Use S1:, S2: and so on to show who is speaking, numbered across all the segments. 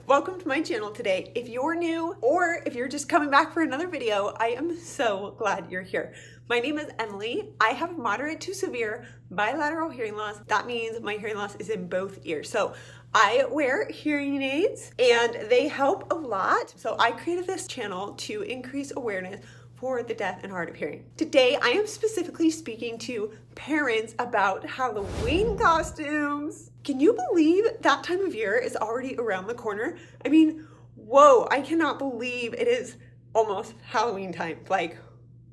S1: Welcome to my channel today. If you're new or if you're just coming back for another video, I am so glad you're here. My name is Emily. I have moderate to severe bilateral hearing loss. That means my hearing loss is in both ears. So I wear hearing aids and they help a lot. So I created this channel to increase awareness for the deaf and hard of hearing. Today, I am specifically speaking to parents about Halloween costumes. Can you believe that time of year is already around the corner? I mean, whoa, I cannot believe it is almost Halloween time. Like,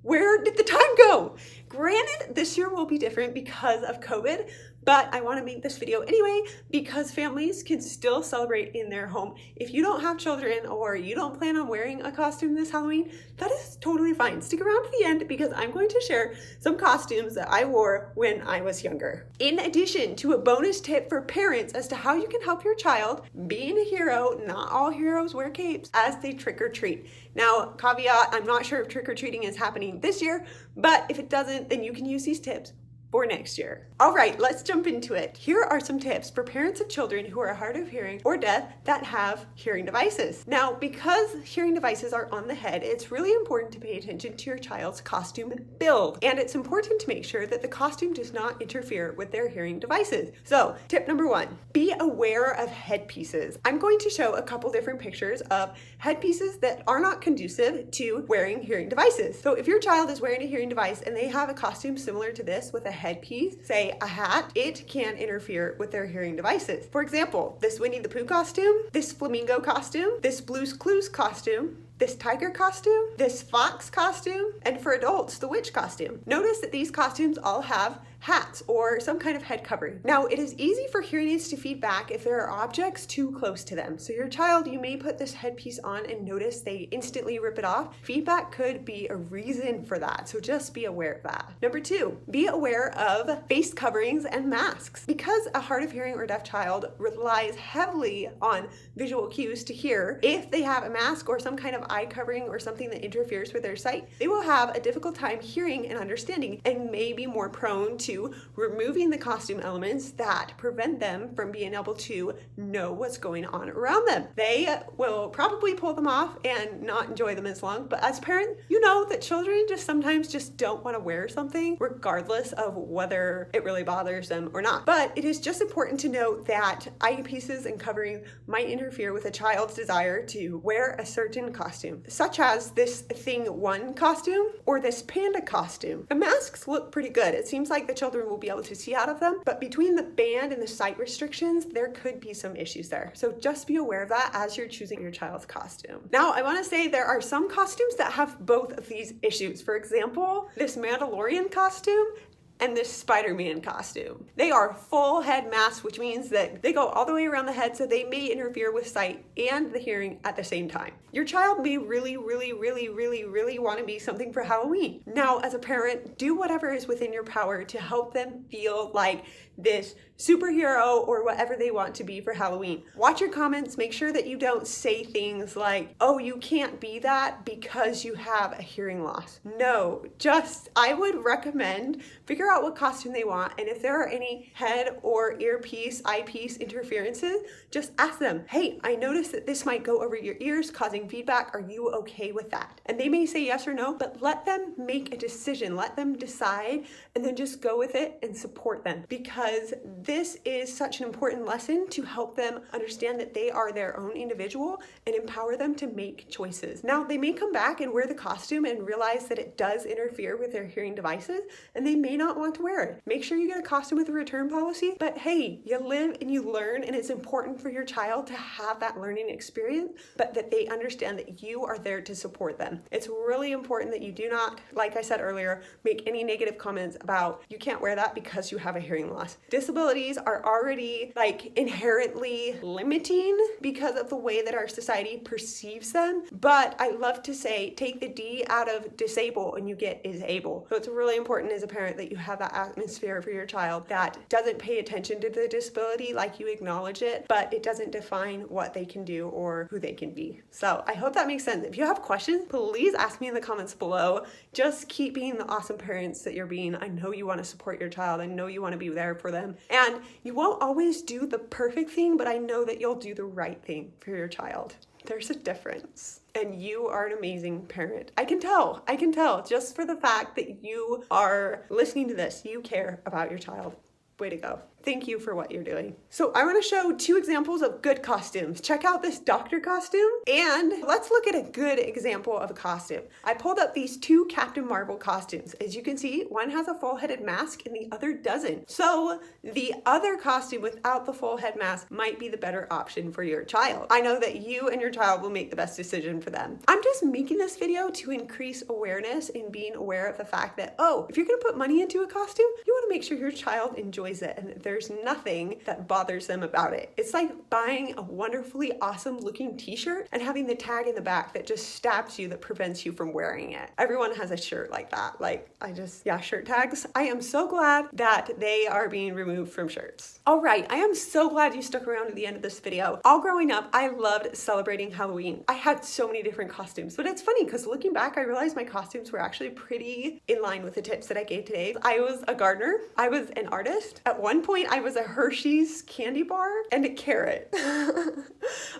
S1: where did the time go? Granted, this year will be different because of COVID, but I want to make this video anyway because families can still celebrate in their home. If you don't have children or you don't plan on wearing a costume this Halloween, that is totally fine. Stick around to the end because I'm going to share some costumes that I wore when I was younger. In addition to a bonus tip for parents as to how you can help your child being a hero, not all heroes wear capes, as they trick or treat. Now, caveat, I'm not sure if trick or treating is happening this year, but if it doesn't, then you can use these tips for next year. All right, let's jump into it. Here are some tips for parents of children who are hard of hearing or deaf that have hearing devices. Now, because hearing devices are on the head, it's really important to pay attention to your child's costume build. And it's important to make sure that the costume does not interfere with their hearing devices. So, tip number one, be aware of headpieces. I'm going to show a couple different pictures of headpieces that are not conducive to wearing hearing devices. So if your child is wearing a hearing device and they have a costume similar to this with a headpiece, say a hat, it can interfere with their hearing devices. For example, this Winnie the Pooh costume, this flamingo costume, this Blue's Clues costume, this tiger costume, this fox costume, and for adults, the witch costume. Notice that these costumes all have hats or some kind of head covering. Now, it is easy for hearing aids to feed back if there are objects too close to them. So your child, you may put this headpiece on and notice they instantly rip it off. Feedback could be a reason for that, so just be aware of that. Number two, be aware of face coverings and masks. Because a hard of hearing or deaf child relies heavily on visual cues to hear, if they have a mask or some kind of eye covering or something that interferes with their sight, they will have a difficult time hearing and understanding and may be more prone to removing the costume elements that prevent them from being able to know what's going on around them. They will probably pull them off and not enjoy them as long, but as a parent, you know that children just sometimes just don't want to wear something regardless of whether it really bothers them or not. But it is just important to note that eyepieces and covering might interfere with a child's desire to wear a certain costume, such as this Thing 1 costume or this panda costume. The masks look pretty good. It seems like the children will be able to see out of them, but between the band and the sight restrictions, there could be some issues there. So just be aware of that as you're choosing your child's costume. Now, I want to say there are some costumes that have both of these issues. For example, this Mandalorian costume and this Spider-Man costume. They are full head masks, which means that they go all the way around the head, so they may interfere with sight and the hearing at the same time. Your child may really want to be something for Halloween. Now, as a parent, do whatever is within your power to help them feel like this superhero or whatever they want to be for Halloween. Watch your comments. Make sure that you don't say things like, oh, you can't be that because you have a hearing loss. No, just, I would recommend figure out what costume they want, and if there are any head or earpiece, eyepiece interferences, just ask them, hey, I noticed that this might go over your ears causing feedback. Are you okay with that? And they may say yes or no, but let them make a decision. Let them decide and then just go with it and support them, because this is such an important lesson to help them understand that they are their own individual and empower them to make choices. Now, they may come back and wear the costume and realize that it does interfere with their hearing devices, and they may not want to wear it. Make sure you get a costume with a return policy, but hey, you live and you learn, and it's important for your child to have that learning experience, but that they understand that you are there to support them. It's really important that you do not, like I said earlier, make any negative comments about you can't wear that because you have a hearing loss. Disabilities are already inherently limiting because of the way that our society perceives them, but I love to say take the D out of disable and you get is able. So it's really important as a parent that you have that atmosphere for your child that doesn't pay attention to the disability, like you acknowledge it, but it doesn't define what they can do or who they can be. So I hope that makes sense. If you have questions, please ask me in the comments below. Just keep being the awesome parents that you're being. I know you want to support your child. I know you want to be there for them. And you won't always do the perfect thing, but I know that you'll do the right thing for your child. There's a difference. And you are an amazing parent. I can tell just for the fact that you are listening to this, you care about your child. Way to go. Thank you for what you're doing. So I want to show 2 examples of good costumes. Check out this doctor costume, and let's look at a good example of a costume. I pulled up these 2 Captain Marvel costumes. As you can see, one has a full headed mask and the other doesn't. So the other costume without the full head mask might be the better option for your child. I know that you and your child will make the best decision for them. I'm just making this video to increase awareness and being aware of the fact that, oh, if you're gonna put money into a costume, you wanna make sure your child enjoys it and that there's nothing that bothers them about it. It's like buying a wonderfully awesome looking t-shirt and having the tag in the back that just stabs you, that prevents you from wearing it. Everyone has a shirt like that. Shirt tags. I am so glad that they are being removed from shirts. All right, I am so glad you stuck around to the end of this video. All growing up, I loved celebrating Halloween. I had so many different costumes, but it's funny because looking back, I realized my costumes were actually pretty in line with the tips that I gave today. I was a gardener. I was an artist. At one point, I was a Hershey's candy bar and a carrot.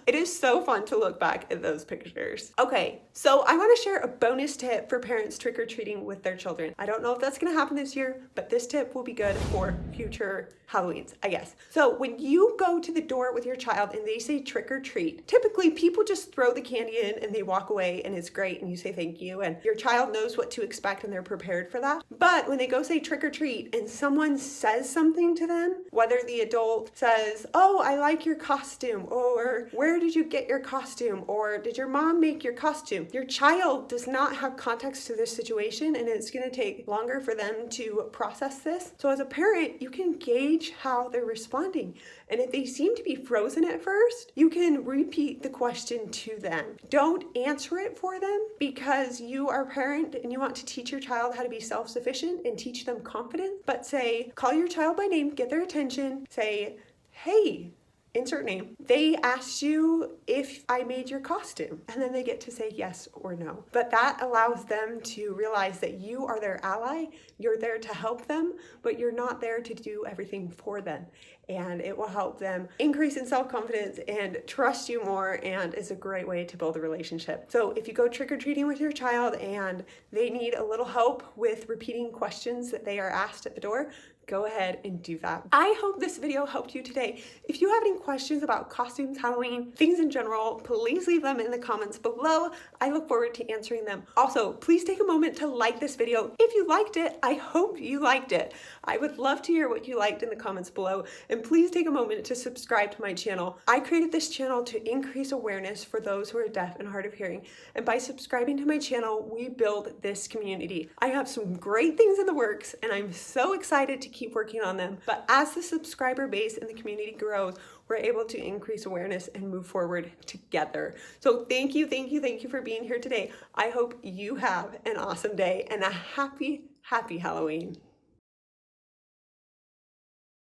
S1: It is so fun to look back at those pictures. Okay, so I want to share a bonus tip for parents trick-or-treating with their children. I don't know if that's going to happen this year, but this tip will be good for future Halloweens, I guess. So when you go to the door with your child and they say trick or treat, typically people just throw the candy in and they walk away and it's great and you say thank you and your child knows what to expect and they're prepared for that. But when they go say trick or treat and someone says something to them, whether the adult says, oh, I like your costume, or where did you get your costume, or did your mom make your costume? Your child does not have context to this situation and it's going to take longer for them to process this. So as a parent, you can gauge how they're responding. And if they seem to be frozen at first, you can repeat the question to them. Don't answer it for them because you are a parent and you want to teach your child how to be self-sufficient and teach them confidence. But say, call your child by name, get their attention, say, hey, insert name. They asked you if I made your costume, and then they get to say yes or no. But that allows them to realize that you are their ally, you're there to help them, but you're not there to do everything for them. And it will help them increase in self-confidence and trust you more, and is a great way to build a relationship. So if you go trick-or-treating with your child and they need a little help with repeating questions that they are asked at the door, go ahead and do that. I hope this video helped you today. If you have any questions about costumes, Halloween, things in general, please leave them in the comments below. I look forward to answering them. Also, please take a moment to like this video. If you liked it, I hope you liked it. I would love to hear what you liked in the comments below. And please take a moment to subscribe to my channel. I created this channel to increase awareness for those who are deaf and hard of hearing. And by subscribing to my channel, we build this community. I have some great things in the works and I'm so excited to keep working on them. But as the subscriber base and the community grows, we're able to increase awareness and move forward together. So thank you for being here today. I hope you have an awesome day and a happy Halloween.